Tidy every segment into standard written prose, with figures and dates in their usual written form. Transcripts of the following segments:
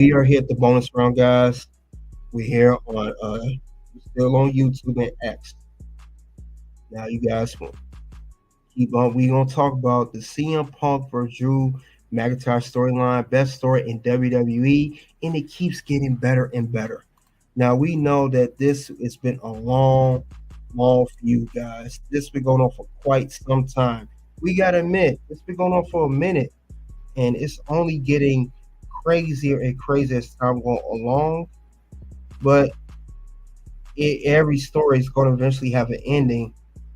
We are here at the bonus round, guys. We're here on still on YouTube and X. Now you guys will keep on. We gonna talk about the CM Punk versus Drew McIntyre storyline, best story in WWE, and it keeps getting better and better. Now we know that this has been a long feud, guys. This has been going on for quite some time. We gotta admit, it's been going on for a minute, and it's only getting crazier and crazier as time goes along. But every story is going to eventually have an ending.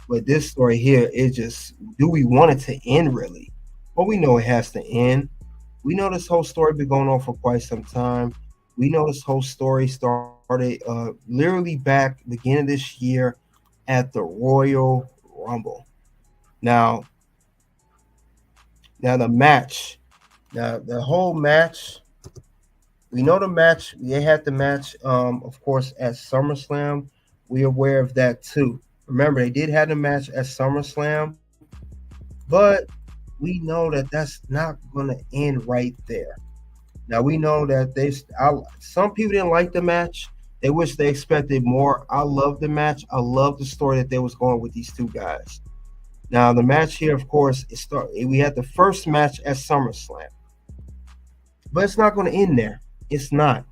But this story here is just, do we want it to end really? Well, we know it has to end. We know this whole story been going on for quite some time. We know this whole story started literally back beginning of this year at the Royal Rumble. Now, now the match, now the whole match. We know the match. They had the match, of course, at SummerSlam. We're aware of that too. Remember, they did have the match at SummerSlam, but we know that that's not going to end right there. Now we know that some people didn't like the match. They wish they expected more. I love the match. I love the story that they was going with these two guys. Now the match here, of course, we had the first match at SummerSlam, but it's not going to end there. It's not.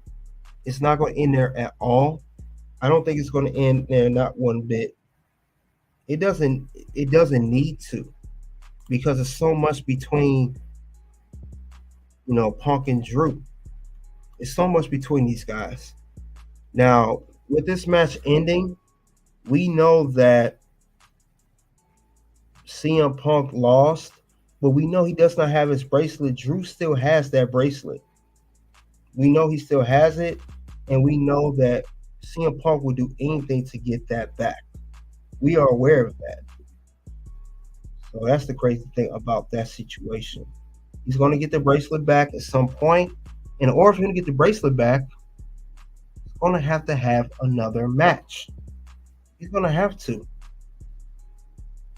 It's not going to end there at all. I don't think it's going to end there, not one bit. It doesn't. It doesn't need to, because there's so much between Punk and Drew. It's so much between these guys. Now, with this match ending, we know that CM Punk lost, but we know he does not have his bracelet. Drew still has that bracelet. We know he still has it, and we know that CM Punk will do anything to get that back. We are aware of that. So that's the crazy thing about that situation. He's going to get the bracelet back at some point. In order for him to get the bracelet back, he's going to have another match. He's going to have to.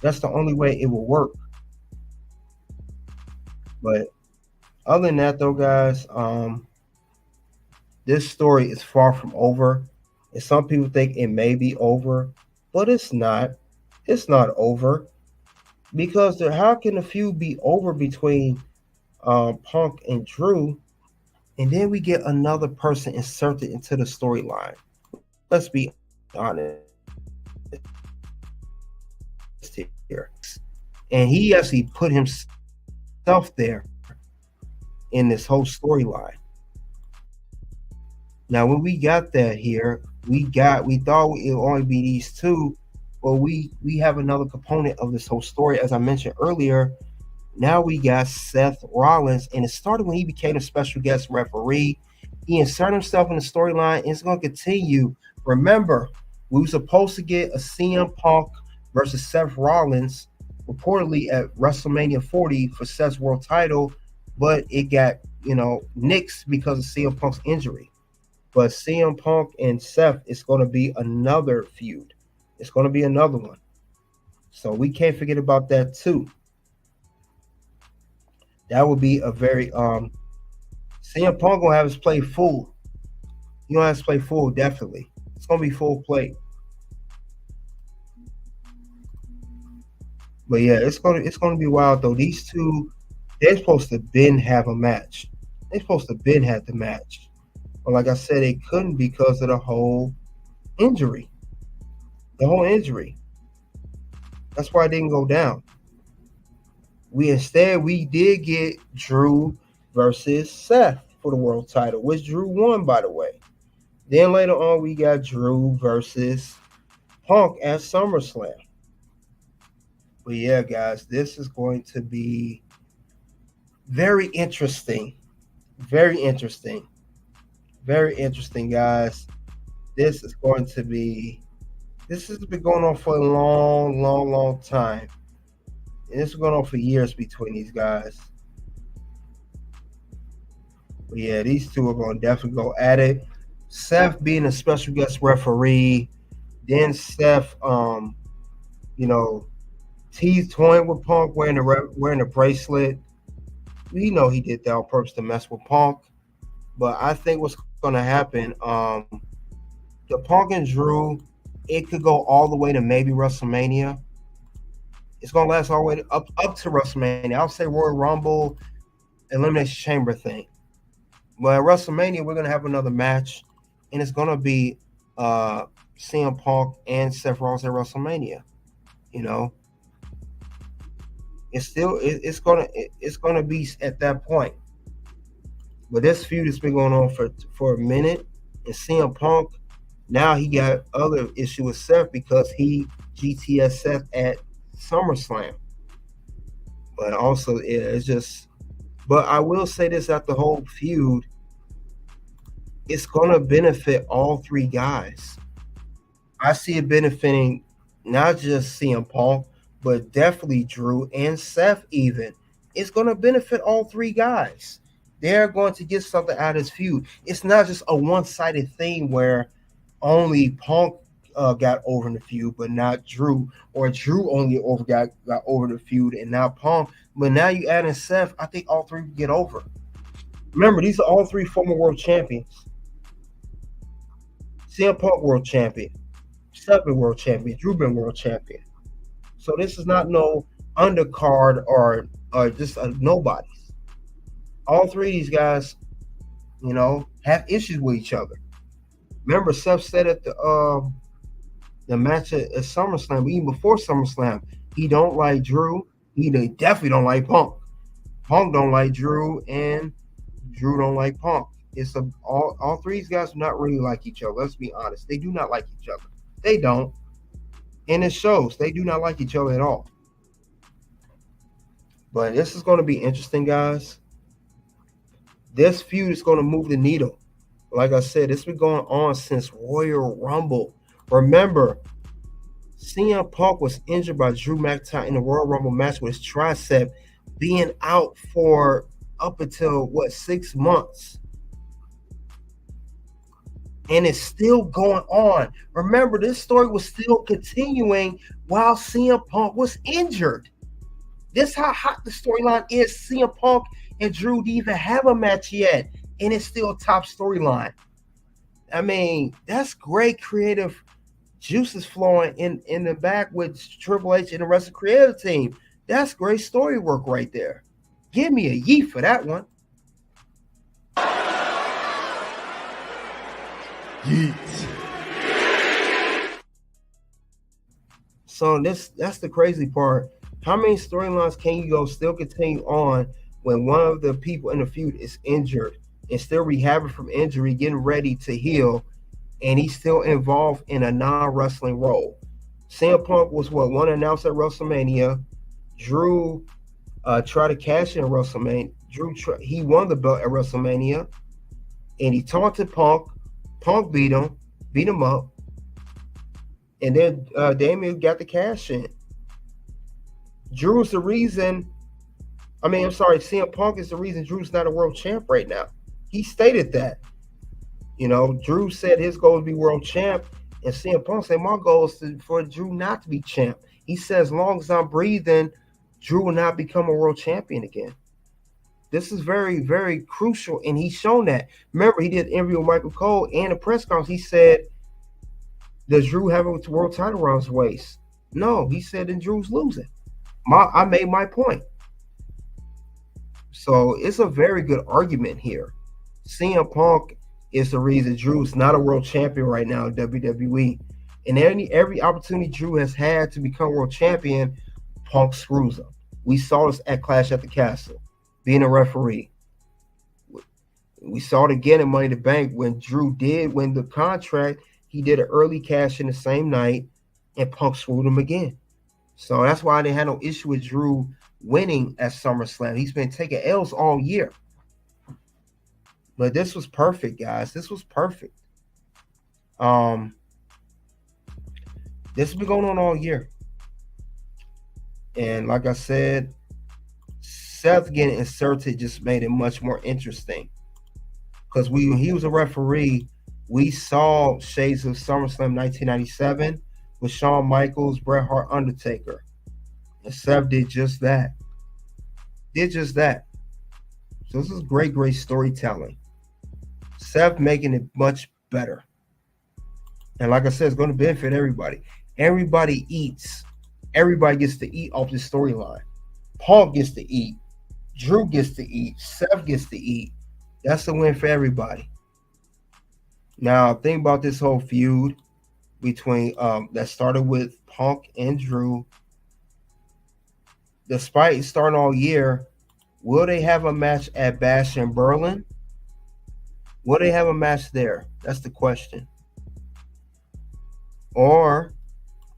That's the only way it will work. But other than that, though, guys, this story is far from over. And some people think it may be over, but it's not. It's not over. Because how can the feud be over between Punk and Drew, and then we get another person inserted into the storyline? Let's be honest here. And he actually put himself there in this whole storyline. Now, when we got that here, we thought it would only be these two, but we have another component of this whole story. As I mentioned earlier, now we got Seth Rollins, and it started when he became a special guest referee. He inserted himself in the storyline, and it's going to continue. Remember, we were supposed to get a CM Punk versus Seth Rollins reportedly at WrestleMania 40 for Seth's world title, but it got nixed because of CM Punk's injury. But CM Punk and Seth is going to be another feud. It's going to be another one. So we can't forget about that too. That would be a very CM Punk gonna have his play full. You gonna have to play full, definitely. It's gonna be full play. But yeah, it's gonna be wild though. These two, they're supposed to been have a match. They're supposed to been have the match. But like I said, they couldn't because of the whole injury. The whole injury. That's why it didn't go down. We did get Drew versus Seth for the world title, which Drew won, by the way. Then later on, we got Drew versus Punk at SummerSlam. But yeah, guys, this is going to be very interesting. Very interesting. Very interesting, guys. This has been going on for a long time. And this has been going on for years between these guys. But yeah, these two are going to definitely go at it. Seth being a special guest referee, then Seth, teased toying with Punk wearing the bracelet. We know he did that on purpose to mess with Punk. But I think what's going to happen, the Punk and Drew, it could go all the way to maybe WrestleMania. It's going to last all the way up to WrestleMania. I'll say Royal Rumble, Elimination Chamber thing. But at WrestleMania, we're going to have another match, and it's going to be CM Punk and Seth Rollins at WrestleMania. You know, it's gonna be at that point. But this feud has been going on for a minute, and CM Punk now he got other issue with Seth because he GTS Seth at SummerSlam. But also, yeah, it's just. But I will say this: at the whole feud, it's gonna benefit all three guys. I see it benefiting not just CM Punk, but definitely Drew and Seth even. It's going to benefit all three guys. They're going to get something out of this feud. It's not just a one-sided thing where only Punk got over in the feud, but not Drew, or Drew only got over the feud and not Punk. But now you add in Seth, I think all three get over. Remember, these are all three former world champions. CM Punk world champion. Seth been world champion. Drew been world champion. So this is not no undercard or just nobodies. All three of these guys, have issues with each other. Remember, Seth said at the match at SummerSlam, even before SummerSlam, he don't like Drew. He definitely don't like Punk. Punk don't like Drew, and Drew don't like Punk. It's all three of these guys do not really like each other. Let's be honest. They do not like each other. They don't. And it shows. They do not like each other at all. But this is going to be interesting, guys. This feud is going to move the needle. Like I said, it's been going on since Royal Rumble. Remember, CM Punk was injured by Drew McIntyre in the Royal Rumble match with his tricep being out for up until, 6 months. And it's still going on. Remember, this story was still continuing while CM Punk was injured. This is how hot the storyline is. CM Punk and Drew didn't even have a match yet, and it's still a top storyline. I mean, that's great creative juices flowing in the back with Triple H and the rest of the creative team. That's great story work right there. Give me a yeet for that one. Yeet. So that's the crazy part. How many storylines can you still continue on when one of the people in the feud is injured and still rehabbing from injury, getting ready to heal, and he's still involved in a non-wrestling role? CM Punk was one announced at WrestleMania. Drew tried to cash in WrestleMania. He won the belt at WrestleMania, and he taunted Punk. Punk beat him up, and then Damien got the cash in. Drew's the reason. CM Punk is the reason Drew's not a world champ right now. He stated that. Drew said his goal is to be world champ, and CM Punk said my goal is for Drew not to be champ. He said as long as I'm breathing, Drew will not become a world champion again. This is very, very crucial, and he's shown that. Remember, he did an interview with Michael Cole and a press conference. He said, does Drew have a world title around his waist? No, he said then Drew's losing. I made my point. So it's a very good argument here. CM Punk is the reason Drew's not a world champion right now in WWE. And every opportunity Drew has had to become world champion, Punk screws him. We saw this at Clash at the Castle, being a referee. We saw it again in Money in the Bank when Drew did win the contract. He did an early cash in the same night, and Punk screwed him again. So that's why they had no issue with Drew winning at SummerSlam. He's been taking L's all year. But this was perfect, guys. This was perfect. This has been going on all year. And like I said, Seth getting inserted just made it much more interesting. Because when he was a referee, we saw shades of SummerSlam 1997 with Shawn Michaels, Bret Hart, Undertaker. And Seth did just that. So this is great, great storytelling. Seth making it much better. And like I said, it's going to benefit everybody. Everybody eats. Everybody gets to eat off this storyline. Paul gets to eat. Drew gets to eat. Seth gets to eat. That's a win for everybody. Now, think about this whole feud between that started with Punk and Drew. Despite starting all year, will they have a match at Bash in Berlin? Will they have a match there? That's the question. Or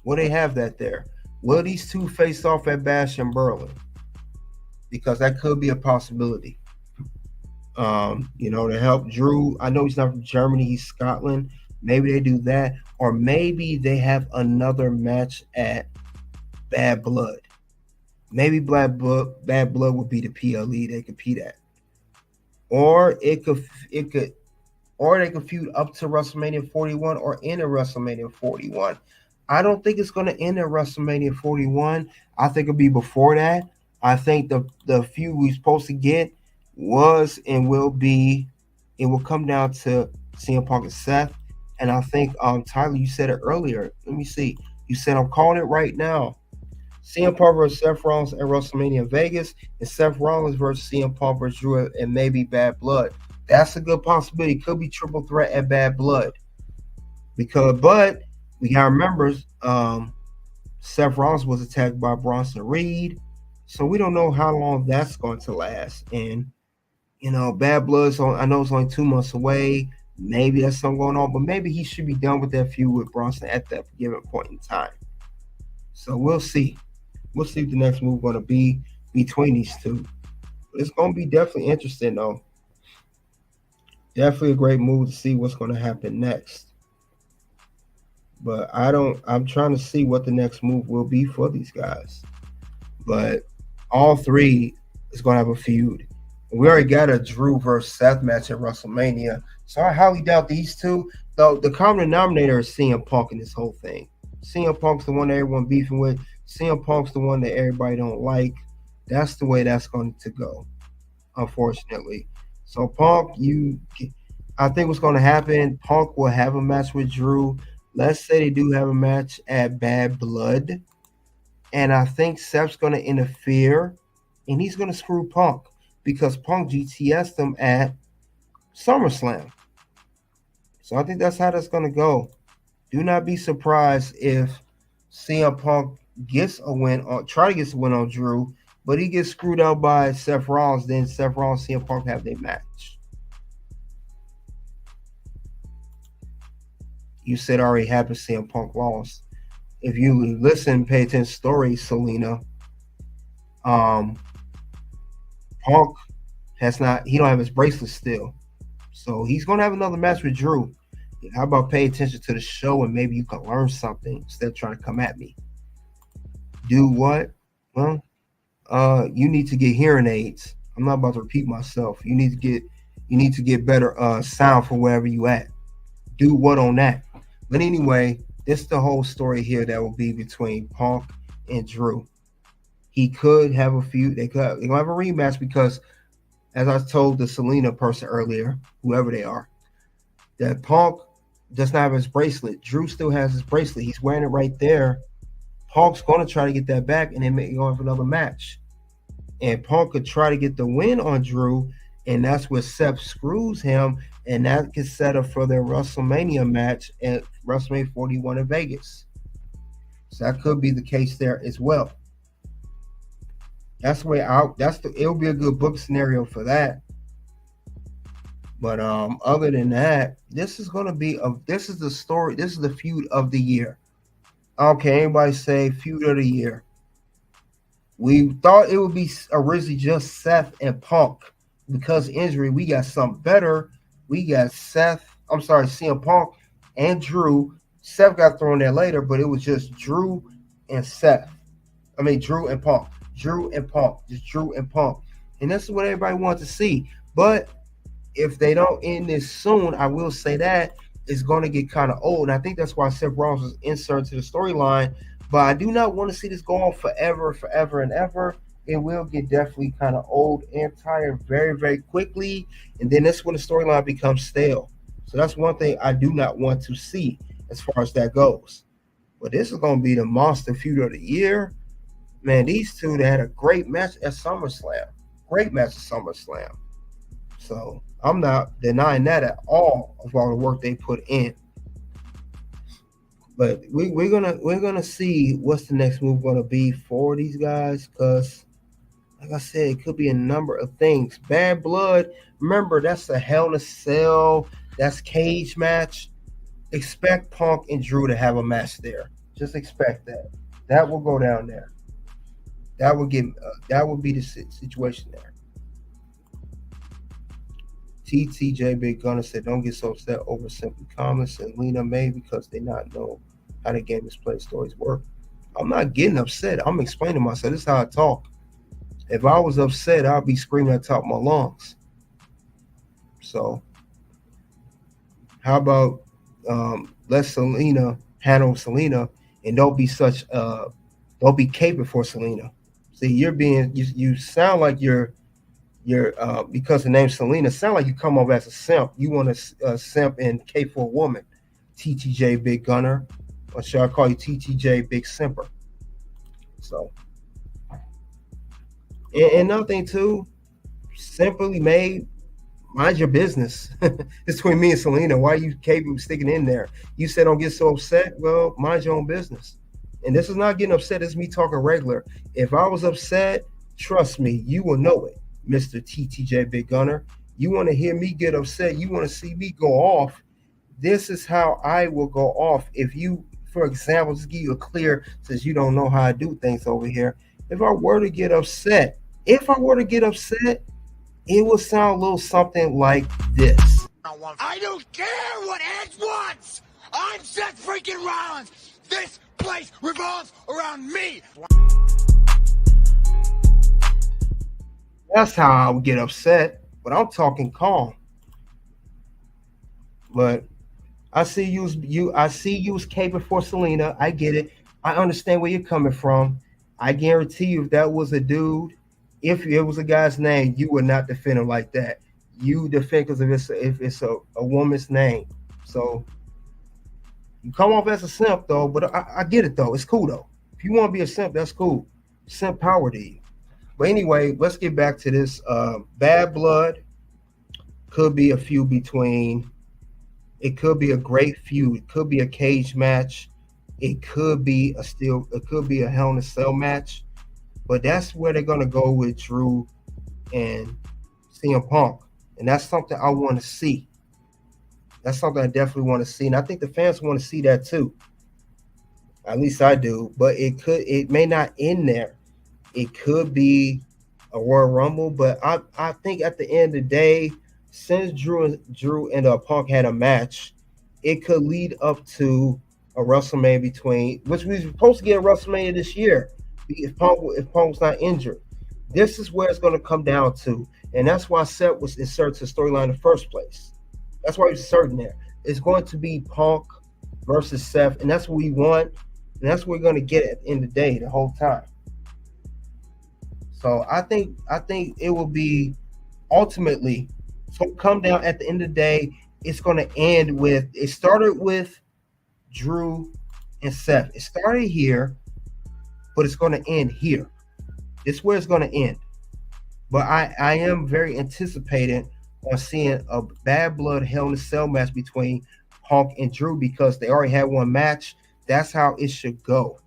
will they have that there? Will these two face off at Bash in Berlin? Because that could be a possibility. To help Drew. I know he's not from Germany, he's Scotland. Maybe they do that. Or maybe they have another match at Bad Blood. Maybe Bad Blood would be the PLE they compete at. Or they could feud up to WrestleMania 41 or end at WrestleMania 41. I don't think it's going to end at WrestleMania 41. I think it'll be before that. I think the feud we're supposed to get was and will be, it will come down to CM Punk and Seth. And I think, Tyler, you said it earlier. Let me see. You said, I'm calling it right now. CM Punk versus Seth Rollins at WrestleMania in Vegas, and Seth Rollins versus CM Punk versus Drew and maybe Bad Blood. That's a good possibility. It could be triple threat at Bad Blood. But we gotta remember, Seth Rollins was attacked by Bronson Reed, so we don't know how long that's going to last. And Bad Blood's I know it's only 2 months away. Maybe that's something going on, but maybe he should be done with that feud with Bronson at that given point in time. So we'll see. We'll see what the next move going to be between these two. It's going to be definitely interesting, though. Definitely a great move to see what's going to happen next. But I'm trying to see what the next move will be for these guys. But all three is going to have a feud. We already got a Drew versus Seth match at WrestleMania. So I highly doubt these two. Though the common denominator is CM Punk in this whole thing. CM Punk's the one that everyone beefing with. CM Punk's the one that everybody don't like. That's the way that's going to go, unfortunately. So Punk, I think what's going to happen, Punk will have a match with Drew. Let's say they do have a match at Bad Blood. And I think Seth's going to interfere, and he's going to screw Punk because Punk GTS'd him at SummerSlam. So I think that's how that's going to go. Do not be surprised if CM Punk gets a win on Drew, but he gets screwed out by Seth Rollins. Then Seth Rollins and CM Punk have their match. You said already happened. CM Punk lost. If you listen, pay attention to stories, Selena. Punk he don't have his bracelet still. So he's going to have another match with Drew. How about pay attention to the show and maybe you can learn something instead of trying to come at me? Do what? Well, you need to get hearing aids. I'm not about to repeat myself. You need to get better sound for wherever you at. Do what on that? But anyway, this is the whole story here that will be between Punk and Drew. He could have a feud. They're going to have a rematch because, as I told the Selena person earlier, whoever they are, that Punk does not have his bracelet. Drew still has his bracelet. He's wearing it right there. Punk's going to try to get that back and then go have another match. And Punk could try to get the win on Drew, and that's where Seth screws him, and that gets set up for their WrestleMania match at WrestleMania 41 in Vegas. So that could be the case there as well. That's where it'll be a good book scenario for that. But other than that, this is the story. This is the feud of the year. Okay, anybody say feud of the year? We thought it would be originally just Seth and Punk. Because injury, we got something better. We got CM Punk and Drew. Seth got thrown there later, but it was just Drew and Seth. Drew and Punk. Drew and Punk. Just Drew and Punk. And this is what everybody wants to see. But if they don't end this soon, I will say that it's going to get kind of old. And I think that's why Seth Rollins was inserted to the storyline. But I do not want to see this go on forever and ever. it will get definitely kind of old and tired very, very quickly. And then that's when the storyline becomes stale. So that's one thing I do not want to see as far as that goes. But this is going to be the monster feud of the year. Man, these two, they had a great match at SummerSlam. Great match at SummerSlam. So I'm not denying that at all of all the work they put in. But we're gonna see what's the next move gonna be for these guys, because like I said, it could be a number of things. Bad Blood, remember that's a Hell in a Cell, that's cage match. Expect Punk and Drew to have a match there. Just expect that. That will go down there. That will be the situation there. TTJ Big Gunner said, "Don't get so upset over simple comments and Lena May because they not know how the game is played, stories work." I'm not getting upset. I'm explaining myself. This is how I talk. If I was upset, I'd be screaming at the top of my lungs. So, how about let Selena handle Selena and don't be caping for Selena. See, you sound like you're because the name Selena sound like you come off as a simp. You want to simp and cape for a woman. TTJ Big Gunner, or should I call you TTJ Big Simper? So, and another thing too, simply made, mind your business. It's between me and Selena. Why are you caping sticking in there? You said don't get so upset. Well, mind your own business. And this is not getting upset. It's me talking regular. If I was upset, trust me, you will know it, Mr. TTJ Big Gunner. You want to hear me get upset. You want to see me go off. This is how I will go off. If you, for example, just give you a clear, since you don't know how I do things over here. If I were to get upset, it will sound a little something like this. I don't care what Edge wants. I'm Seth freaking Rollins. This place revolves around me. That's how I would get upset, but I'm talking calm. But I see you was caping for Selena. I get it. I understand where you're coming from. I guarantee you, if that was a dude, if it was a guy's name, you would not defend him like that. You defend because if it's a woman's name. So you come off as a simp though, but I get it though. It's cool though. If you want to be a simp, that's cool. Simp power to you. But anyway, let's get back to this. Bad Blood could be a feud between. It could be a great feud. It could be a cage match. It could be a Hell in a Cell match. But that's where they're gonna go with Drew and CM Punk, and that's something I want to see. That's something I definitely want to see, and I think the fans want to see that too. At least I do. But it may not end there. It could be a Royal Rumble, but I think at the end of the day, since Drew and Punk had a match, it could lead up to a WrestleMania between, which we were supposed to get a WrestleMania this year if Punk's not injured. This is where it's going to come down to, and that's why Seth was inserted to the storyline in the first place. That's why he's inserted there. It's going to be Punk versus Seth, and that's what we want, and that's what we're going to get at the end of the day the whole time. So I think it will be ultimately, so come down at the end of the day, it's going to end with, it started with Drew and Seth. It started here, but it's going to end here. This is where it's going to end. But I am very anticipated on seeing a Bad Blood Hell in a Cell match between Punk and Drew, because they already had one match. That's how it should go.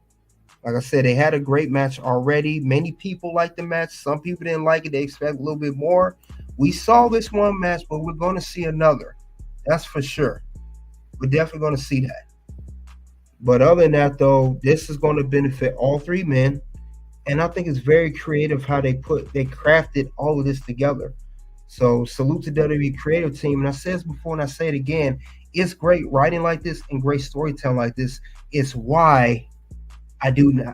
Like I said, they had a great match already. Many people liked the match. Some people didn't like it. They expect a little bit more. We saw this one match, but we're going to see another. That's for sure. We're definitely going to see that. But other than that, though, this is going to benefit all three men. And I think it's very creative how they crafted all of this together. So salute to WWE creative team. And I said this before and I say it again. It's great writing like this and great storytelling like this. It's why I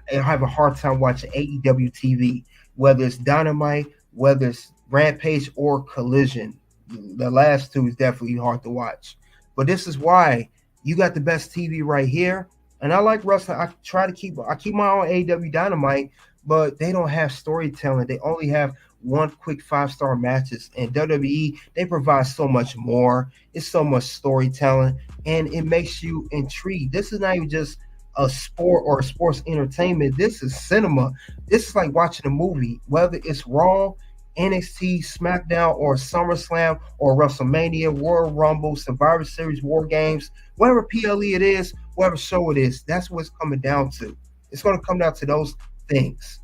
have a hard time watching AEW TV, whether it's Dynamite, whether it's Rampage or Collision. The last two is definitely hard to watch. But this is why you got the best TV right here. And I like wrestling. I keep my own AEW Dynamite, but they don't have storytelling. They only have one quick 5-star matches. And WWE, they provide so much more. It's so much storytelling, and it makes you intrigued. This is not even just a sport or a sports entertainment. This is cinema. This is like watching a movie, whether it's Raw, NXT, SmackDown, or SummerSlam, or WrestleMania, Royal Rumble, Survivor Series, War Games, whatever PLE it is, whatever show it is. That's what it's coming down to. It's going to come down to those things.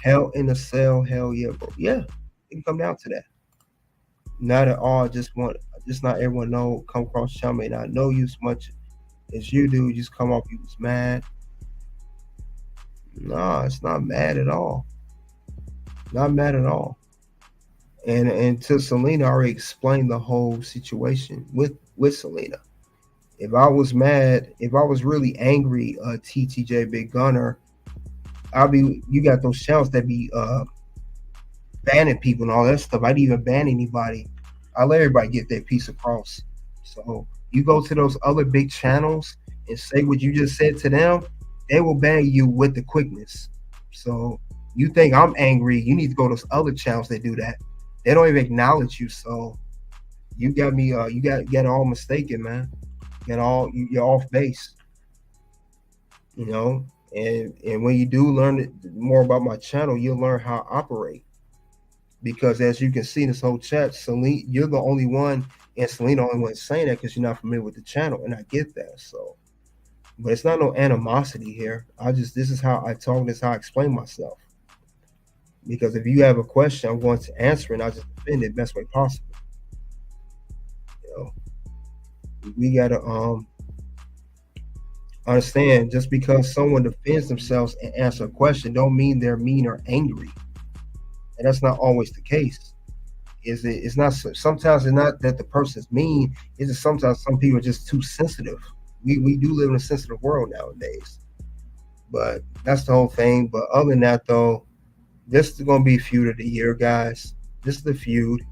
Hell in a Cell, hell yeah, bro. Yeah, it can come down to that. Not at all. Just not everyone know. Come across Chum may not know you as much as you do. Just come off you was mad. No, it's not mad at all. Not mad at all. And to Selena, I already explained the whole situation with Selena. If I was mad, if I was really angry, TTJ Big Gunner, I'll be. You got those channels that be banning people and all that stuff. I'd even ban anybody. I let everybody get their piece across. So you go to those other big channels and say what you just said to them, they will ban you with the quickness. So you think I'm angry, you need to go to those other channels that do that. They don't even acknowledge you. So you got me you got all mistaken, man. You're off base. You know? And when you do learn more about my channel, you'll learn how I operate. Because as you can see in this whole chat, Celine, you're the only one, and Celine the only one saying that because you're not familiar with the channel, and I get that. So, but it's not no animosity here. This is how I talk. This is how I explain myself. Because if you have a question, I'm going to answer it, and I just defend it the best way possible. You know, we gotta understand just because someone defends themselves and answer a question, don't mean they're mean or angry. And that's not always the case. It's not. Sometimes it's not that the person's mean. It's just sometimes some people are just too sensitive. We do live in a sensitive world nowadays. But that's the whole thing. But other than that, though, this is going to be feud of the year, guys. This is the feud,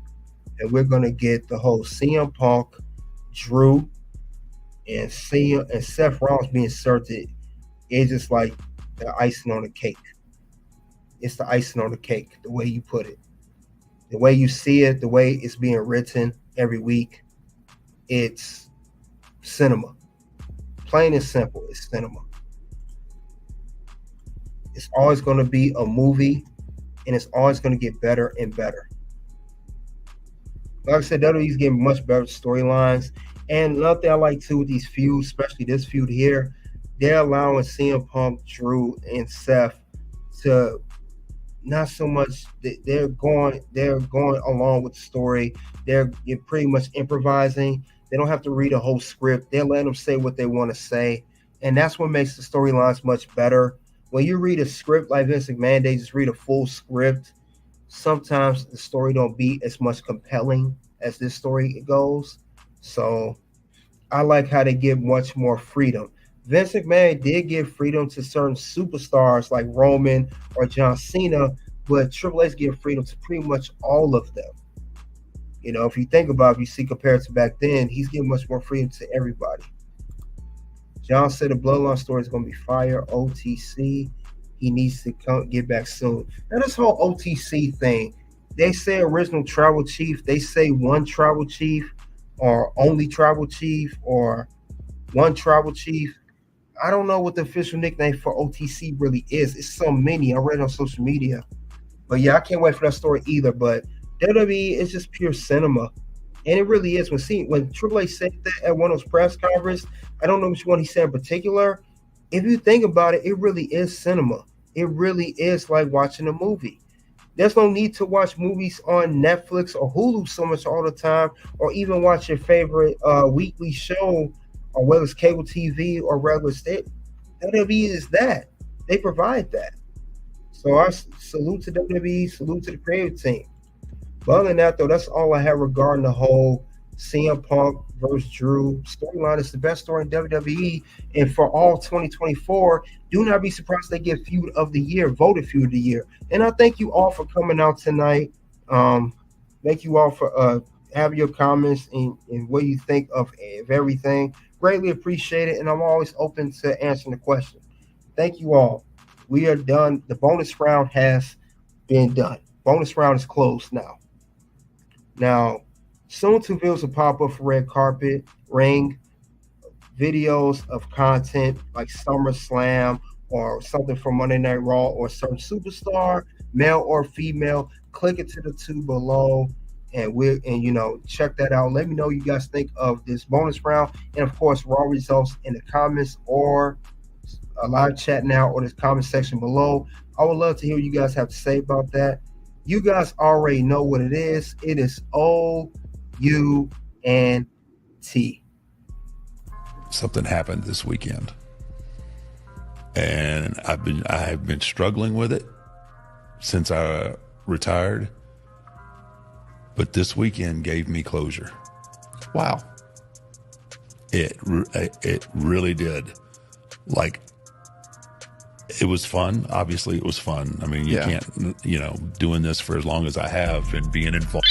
and we're going to get the whole CM Punk, Drew, and Seth Rollins being inserted. It's just like the icing on the cake. It's the icing on the cake, the way you put it. The way you see it, the way it's being written every week, it's cinema. Plain and simple, it's cinema. It's always going to be a movie, and it's always going to get better and better. Like I said, WWE's getting much better storylines. And another thing I like too with these feuds, especially this feud here, they're allowing CM Punk, Drew, and Seth to not so much they're going along with the story. You're pretty much improvising. They don't have to read a whole script. They're letting them say what they want to say, and that's what makes the storylines much better. When you read a script like Vince McMahon, they just read a full script. Sometimes the story don't be as much compelling as this story goes. So I like how they give much more freedom. Vince McMahon did give freedom to certain superstars like Roman or John Cena, but Triple H gave freedom to pretty much all of them. You know, if you think about it, if you see compared to back then, he's giving much more freedom to everybody. John said the Bloodline story is going to be fire. OTC, he needs to get back soon. Now, this whole OTC thing, they say original tribal chief, they say one tribal chief, or only tribal chief, or one tribal chief. I don't know what the official nickname for OTC really is. It's so many. I read on social media. But yeah, I can't wait for that story either. But WWE is just pure cinema. And it really is. When Triple H said that at one of those press conferences, I don't know which one he said in particular. If you think about it, it really is cinema. It really is like watching a movie. There's no need to watch movies on Netflix or Hulu so much all the time, or even watch your favorite weekly show, or whether it's cable TV or regular state. WWE is that. They provide that. So I salute to WWE, salute to the creative team. But other than that, though, that's all I have regarding the whole CM Punk versus Drew storyline. It's the best story in WWE. And for all 2024, do not be surprised they get Feud of the Year, voted Feud of the Year. And I thank you all for coming out tonight. Thank you all for having your comments and what you think of everything. Greatly appreciate it. And I'm always open to answering the question. Thank you all. We are done. The bonus round has been done. Bonus round is closed now. Now, soon to reveals will pop up for red carpet, ring, videos of content like SummerSlam or something from Monday Night Raw or some superstar, male or female. Click it to the two below, and check that out. Let me know what you guys think of this bonus round, and of course, Raw results in the comments or a live chat now or the comment section below. I would love to hear what you guys have to say about that. You guys already know what it is. It is OUNT. Something happened this weekend, and I have been struggling with it since I retired, but this weekend gave me closure. Wow. It really did. Like, it was fun. Obviously it was fun. I mean, you can't, doing this for as long as I have and being involved.